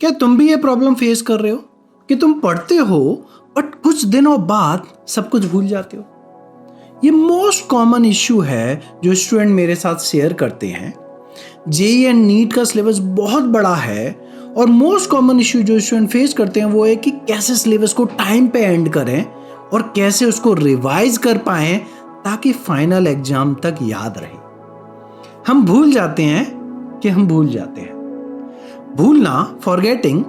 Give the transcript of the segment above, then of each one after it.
क्या तुम भी ये प्रॉब्लम फेस कर रहे हो कि तुम पढ़ते हो बट कुछ दिनों बाद सब कुछ भूल जाते हो? ये मोस्ट कॉमन इश्यू है जो स्टूडेंट मेरे साथ शेयर करते हैं। जेईई एंड नीट का सिलेबस बहुत बड़ा है और मोस्ट कॉमन इश्यू जो स्टूडेंट फेस करते हैं वो है कि कैसे सिलेबस को टाइम पे एंड करें और कैसे उसको रिवाइज कर पाएं ताकि फाइनल एग्जाम तक याद रहे। हम भूल जाते हैं कि हम भूल जाते हैं। भूलना, फॉरगेटिंग,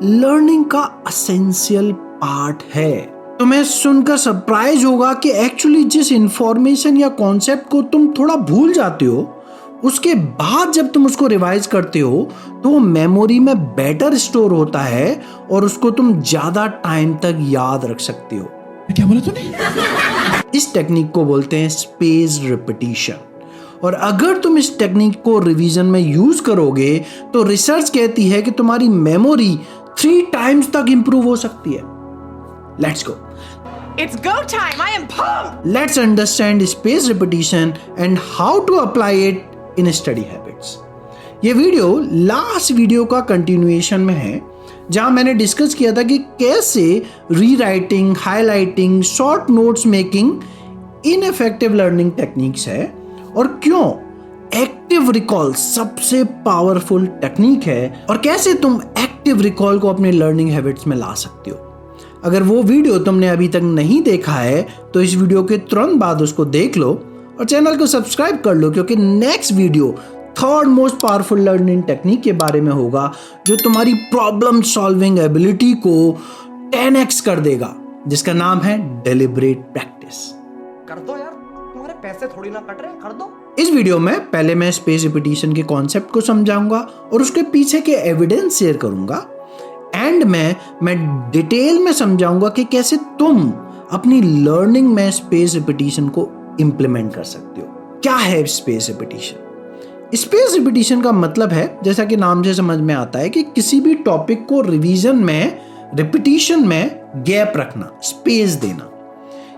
लर्निंग का एसेंशियल पार्ट है। तुम्हें सुनकर सरप्राइज होगा कि एक्चुअली जिस इंफॉर्मेशन या कॉन्सेप्ट को तुम थोड़ा भूल जाते हो उसके बाद जब तुम उसको रिवाइज करते हो तो वो मेमोरी में बेटर स्टोर होता है और उसको तुम ज्यादा टाइम तक याद रख सकते हो। क्या बोला तूने? इस टेक्निक को बोलते हैं स्पेस रिपीटिशन। और अगर तुम इस टेक्निक को रिवीजन में यूज करोगे तो रिसर्च कहती है कि तुम्हारी मेमोरी 3 टाइम्स तक इंप्रूव हो सकती है। Let's go. It's go time. I am pumped. Let's understand space repetition and how to apply it in study habits. ये वीडियो लास्ट वीडियो का कंटिन्यूएशन में है जहां मैंने डिस्कस किया था कि कैसे rewriting, highlighting, short notes making ineffective learning techniques है और क्यों एक्टिव रिकॉल सबसे पावरफुल टेक्निक है और कैसे तुम एक्टिव रिकॉल को अपने लर्निंग हैबिट्स में ला सकते हो। अगर वो वीडियो तुमने अभी तक नहीं देखा है तो इस वीडियो के तुरंत बाद उसको देख लो और चैनल को सब्सक्राइब कर लो क्योंकि next video third most powerful learning technique के बारे में होगा जो तुम्हारी प्रॉब्लम सॉल्विंग एबिलिटी को 10x कर देगा, जिसका नाम है डेलिब्रेट प्रैक्टिस। कर दो यार, तुम्हारे पैसे थोड़ी ना कट रहे हैं, कर दो। इस वीडियो में पहले मैं स्पेस रिपीटिशन के कॉन्सेप्ट को समझाऊंगा और उसके पीछे के एविडेंस शेयर करूंगा। एंड में मैं डिटेल में समझाऊंगा कि कैसे तुम अपनी लर्निंग में स्पेस रिपीटिशन को इंप्लीमेंट कर सकते हो। क्या है स्पेस रिपीटिशन? स्पेस रिपीटिशन का मतलब है, जैसा कि नाम से समझ में आता है, कि किसी भी टॉपिक को रिवीजन में, रिपीटिशन में गैप रखना, स्पेस देना।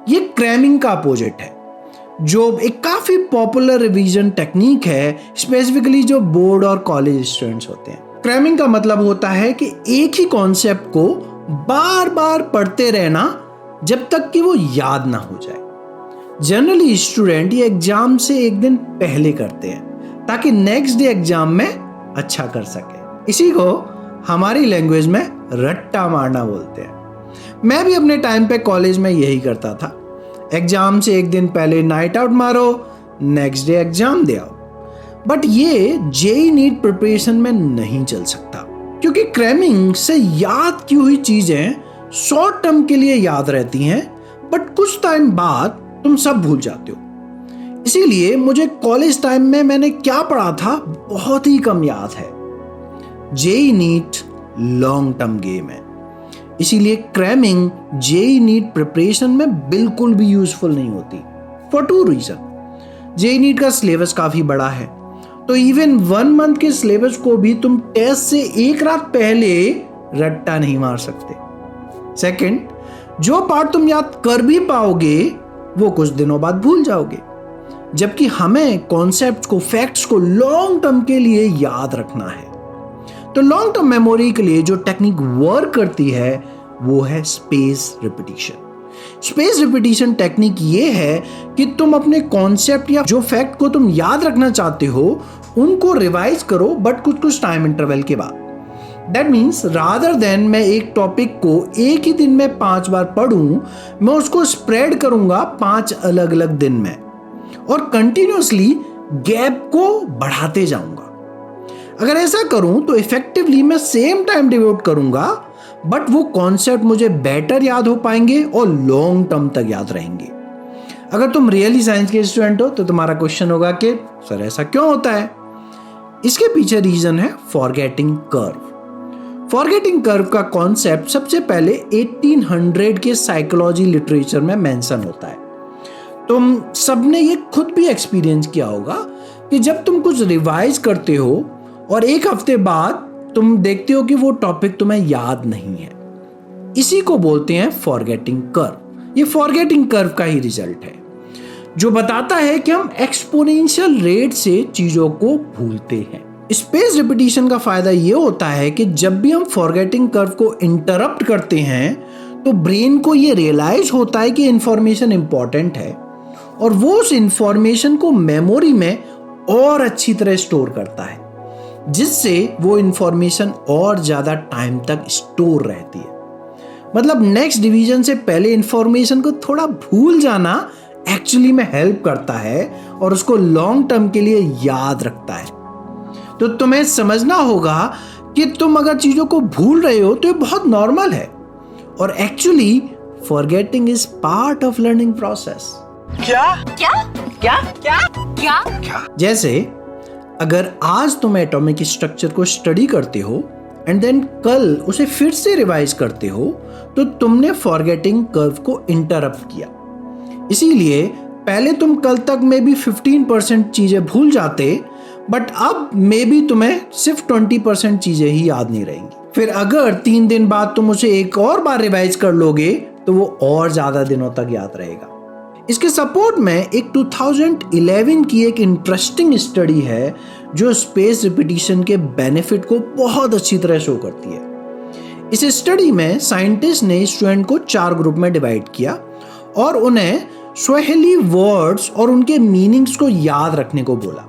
ये क्रैमिंग का अपोजिट है जो एक काफी पॉपुलर रिवीजन टेक्निक है, स्पेसिफिकली जो बोर्ड और कॉलेज स्टूडेंट्स होते हैं। क्रैमिंग का मतलब होता है कि एक ही कॉन्सेप्ट को बार बार पढ़ते रहना जब तक कि वो याद ना हो जाए। जनरली स्टूडेंट ये एग्जाम से एक दिन पहले करते हैं ताकि नेक्स्ट डे एग्जाम में अच्छा कर सके। इसी को हमारी लैंग्वेज में रट्टा मारना बोलते हैं। मैं भी अपने टाइम पे कॉलेज में यही करता था। एग्जाम से एक दिन पहले नाइट आउट मारो, नेक्स्ट डे एग्जाम दे आओ। बट ये जेईई नीट प्रिपरेशन में नहीं चल सकता क्योंकि क्रैमिंग से याद की हुई चीजें शॉर्ट टर्म के लिए याद रहती हैं बट कुछ टाइम बाद तुम सब भूल जाते हो। इसीलिए मुझे कॉलेज टाइम में मैंने क्या पढ़ा था बहुत ही कम याद है। JEE NEET long term game है, इसीलिए क्रैमिंग जेईई नीट प्रिपरेशन में बिल्कुल भी यूजफुल नहीं होती फॉर 2 रीजन। जेईई नीट का सिलेबस काफी बड़ा है तो इवन 1 मंथ के सिलेबस को भी तुम टेस्ट से एक रात पहले रट्टा नहीं मार सकते। सेकंड, जो पार्ट तुम याद कर भी पाओगे वो कुछ दिनों बाद भूल जाओगे, जबकि हमें कॉन्सेप्ट्स को, फैक्ट्स को लॉन्ग टर्म के लिए याद रखना है। तो लॉन्ग टर्म मेमोरी के लिए जो टेक्निक वर्क करती है वो है space repetition. Space repetition technique ये है कि तुम अपने कॉन्सेप्ट या जो फैक्ट को तुम याद रखना चाहते हो उनको रिवाइज करो बट कुछ टाइम इंटरवल के बाद। दैट मीन्स रादर देन मैं एक टॉपिक को एक ही दिन में 5 बार पढ़ूं, मैं उसको स्प्रेड करूंगा 5 अलग अलग दिन में और कंटिन्यूअसली गैप को बढ़ाते जाऊंगा। अगर ऐसा करूं तो इफेक्टिवली मैं सेम टाइम डिवोट करूंगा बट वो कॉन्सेप्ट मुझे बेटर याद हो पाएंगे और लॉन्ग टर्म तक याद रहेंगे। अगर तुम रियली साइंस के स्टूडेंट हो तो तुम्हारा क्वेश्चन होगा कि सर ऐसा क्यों होता है? इसके पीछे रीजन है फॉरगेटिंग कर्व। फॉरगेटिंग कर्व का कॉन्सेप्ट सबसे पहले 1800 के साइकोलॉजी लिटरेचर में मेंशन होता है। तुम सबने ये खुद भी एक्सपीरियंस किया होगा कि जब तुम कुछ रिवाइज करते हो और एक हफ्ते बाद तुम देखते हो कि वो टॉपिक तुम्हें याद नहीं है, इसी को बोलते हैं फॉरगेटिंग कर्व। ये फॉरगेटिंग कर्व का ही रिजल्ट है जो बताता है कि हम एक्सपोनेंशियल रेट से चीजों को भूलते हैं। स्पेस रिपीटिशन का फायदा ये होता है कि जब भी हम फॉरगेटिंग कर्व को इंटरप्ट करते हैं तो ब्रेन को ये रियलाइज होता है कि इंफॉर्मेशन इंपॉर्टेंट है और वो उस इंफॉर्मेशन को मेमोरी में और अच्छी तरह स्टोर करता है, जिससे वो इंफॉर्मेशन और ज्यादा टाइम तक स्टोर रहती है। मतलब नेक्स्ट डिवीजन से पहले इंफॉर्मेशन को थोड़ा भूल जाना एक्चुअली में हेल्प करता है और उसको लॉन्ग टर्म के लिए याद रखता है। तो तुम्हें समझना होगा कि तुम अगर चीजों को भूल रहे हो तो ये बहुत नॉर्मल है और actually forgetting is part of learning process. क्या क्या क्या क्या क्या जैसे अगर आज तुम एटॉमिक स्ट्रक्चर को स्टडी करते हो एंड देन कल उसे फिर से रिवाइज करते हो तो तुमने फॉरगेटिंग कर्व को इंटरप्ट किया। इसीलिए पहले तुम कल तक में भी 15% चीजें भूल जाते, बट अब मे बी तुम्हें सिर्फ 20% चीजें ही याद नहीं रहेंगी। फिर अगर 3 दिन बाद तुम उसे एक और बार रिवाइज कर लोगे तो वो और ज्यादा दिनों तक याद रहेगा। इसके सपोर्ट में एक 2011 की एक इंटरेस्टिंग स्टडी है जो स्पेस रिपीटिशन के बेनिफिट को बहुत अच्छी तरह शो करती है। इस स्टडी में साइंटिस्ट ने स्टूडेंट को 4 ग्रुप में डिवाइड किया और उन्हें स्वाहिली वर्ड्स और उनके मीनिंग्स को याद रखने को बोला।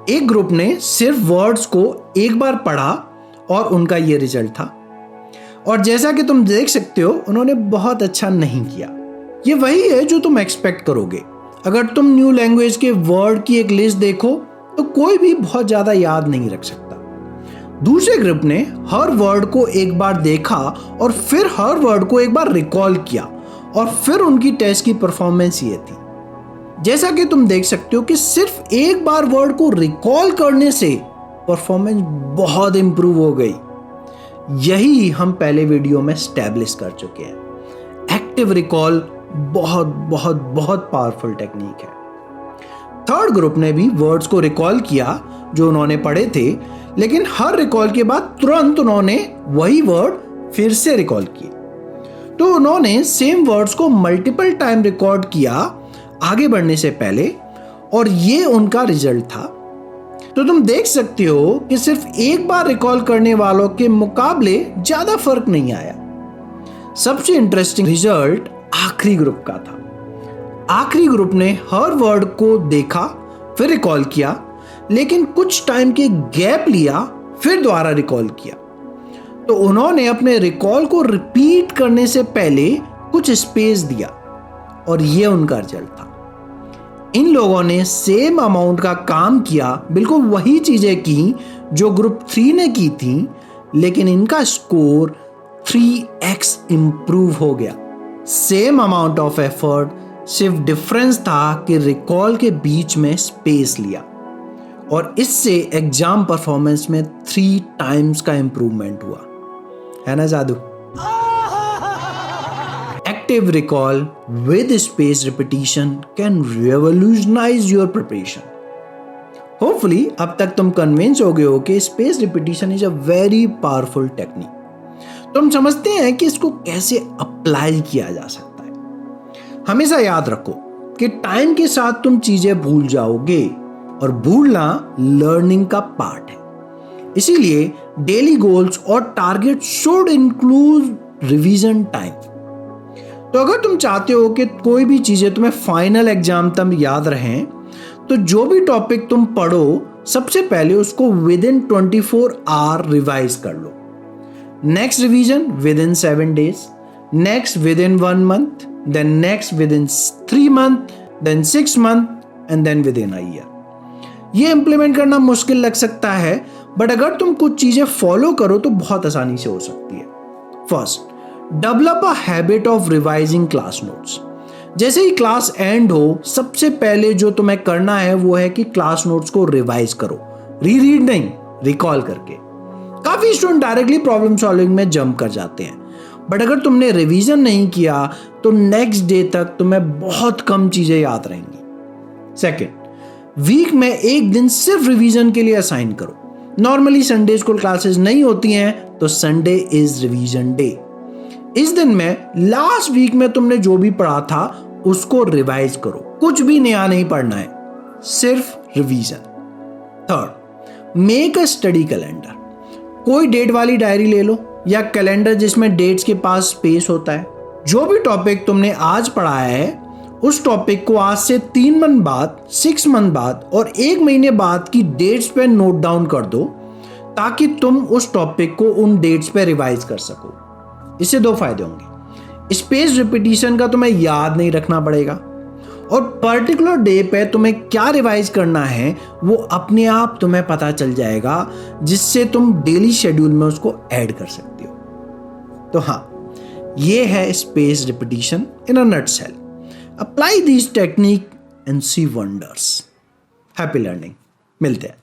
एक ग्रुप ने सिर्फ वर्ड्स को एक बार पढ़ा और उनका ये रिजल्ट था, और जैसा कि तुम देख सकते हो उन्होंने बहुत अच्छा नहीं किया। ये वही है जो तुम एक्सपेक्ट करोगे। अगर तुम न्यू लैंग्वेज के वर्ड की एक लिस्ट देखो तो कोई भी बहुत ज्यादा याद नहीं रख सकता। दूसरे ग्रुप ने हर वर्ड को एक बार देखा और फिर हर वर्ड को एक बार रिकॉल किया और फिर उनकी टेस्ट की परफॉर्मेंस ये थी। जैसा कि तुम देख सकते हो कि सिर्फ एक बार वर्ड को रिकॉल करने से परफॉर्मेंस बहुत इंप्रूव हो गई। यही हम पहले वीडियो में एस्टैब्लिश कर चुके हैं। एक्टिव रिकॉल बहुत बहुत बहुत पावरफुल टेक्निक है। थर्ड ग्रुप ने भी वर्ड्स को रिकॉल किया जो उन्होंने पढ़े थे, लेकिन हर रिकॉल के बाद तुरंत उन्होंने वही वर्ड फिर से रिकॉल किए। तो उन्होंने सेम वर्ड्स को मल्टीपल टाइम रिकॉर्ड किया आगे बढ़ने से पहले, और ये उनका रिजल्ट था। तो तुम देख सकते हो कि सिर्फ एक बार रिकॉल करने वालों के मुकाबले ज्यादा फर्क नहीं आया। सबसे इंटरेस्टिंग रिजल्ट आखिरी ग्रुप का था। आखिरी ग्रुप ने हर वर्ड को देखा फिर रिकॉल किया, लेकिन कुछ टाइम के गैप लिया फिर दोबारा रिकॉल किया। तो उन्होंने अपने रिकॉल को रिपीट करने से पहले कुछ स्पेस दिया और ये उनका रिजल्ट था। इन लोगों ने सेम अमाउंट का काम किया, बिल्कुल वही चीजें की जो ग्रुप 3 ने की थी, लेकिन इनका स्कोर 3x इंप्रूव हो गया। सेम अमाउंट ऑफ एफर्ट, सिर्फ डिफरेंस था कि रिकॉल के बीच में स्पेस लिया, और इससे एग्जाम परफॉर्मेंस में 3 टाइम्स का इंप्रूवमेंट हुआ। है ना जादू? Active recall with space repetition can revolutionize your preparation. Hopefully अब तक तुम कन्विंस हो गए हो कि space repetition is a very powerful technique. तुम समझते हैं कि इसको कैसे अप्लाई किया जा सकता है। हमेशा याद रखो कि टाइम के साथ तुम चीजें भूल जाओगे और भूलना लर्निंग का पार्ट है। इसीलिए डेली गोल्स और target should include revision time. तो अगर तुम चाहते हो कि कोई भी चीजें तुम्हें फाइनल एग्जाम तक याद रहें, तो जो भी टॉपिक तुम पढ़ो सबसे पहले उसको विद इन 24 आवर रिवाइज कर लो। Next revision within 7 days, next within 1 month, then next within 3 months, then 6 months and then within a year. ये इंप्लीमेंट करना मुश्किल लग सकता है, बट अगर तुम कुछ चीजें फॉलो करो तो बहुत आसानी से हो सकती है। First, develop a habit of revising class notes. जैसे ही क्लास एंड हो, सबसे पहले जो तुम्हें करना है वो है कि क्लास नोट्स को रिवाइज करो। रीड नहीं, रिकॉल करके। काफी स्टूडेंट डायरेक्टली प्रॉब्लम सॉल्विंग में जंप कर जाते हैं, बट अगर तुमने रिवीजन नहीं किया तो नेक्स्ट डे तक तुम्हें बहुत कम चीजें याद रहेंगी। सेकेंड, वीक में एक दिन सिर्फ रिवीजन के लिए असाइन करो। नॉर्मली संडे को क्लासेस नहीं होती हैं, तो संडे इज रिवीजन डे। इस दिन में लास्ट वीक में तुमने जो भी पढ़ा था उसको रिवाइज करो। कुछ भी नया नहीं पढ़ना है, सिर्फ revision. Third, make a study calendar. कोई डेट वाली डायरी ले लो या कैलेंडर जिसमें डेट्स के पास स्पेस होता है। जो भी टॉपिक तुमने आज पढ़ाया है उस टॉपिक को आज से 3 मंथ बाद, 6 मंथ बाद और 1 महीने बाद की डेट्स पे नोट डाउन कर दो ताकि तुम उस टॉपिक को उन डेट्स पे रिवाइज कर सको। इससे 2 फायदे होंगे। स्पेस रिपीटिशन का तुम्हें याद नहीं रखना पड़ेगा और पर्टिकुलर डे पे तुम्हें क्या रिवाइज करना है वो अपने आप तुम्हें पता चल जाएगा, जिससे तुम डेली शेड्यूल में उसको ऐड कर सकते हो। तो हाँ, ये है space repetition in a nutshell. Apply this technique and see wonders. Happy learning. मिलते हैं।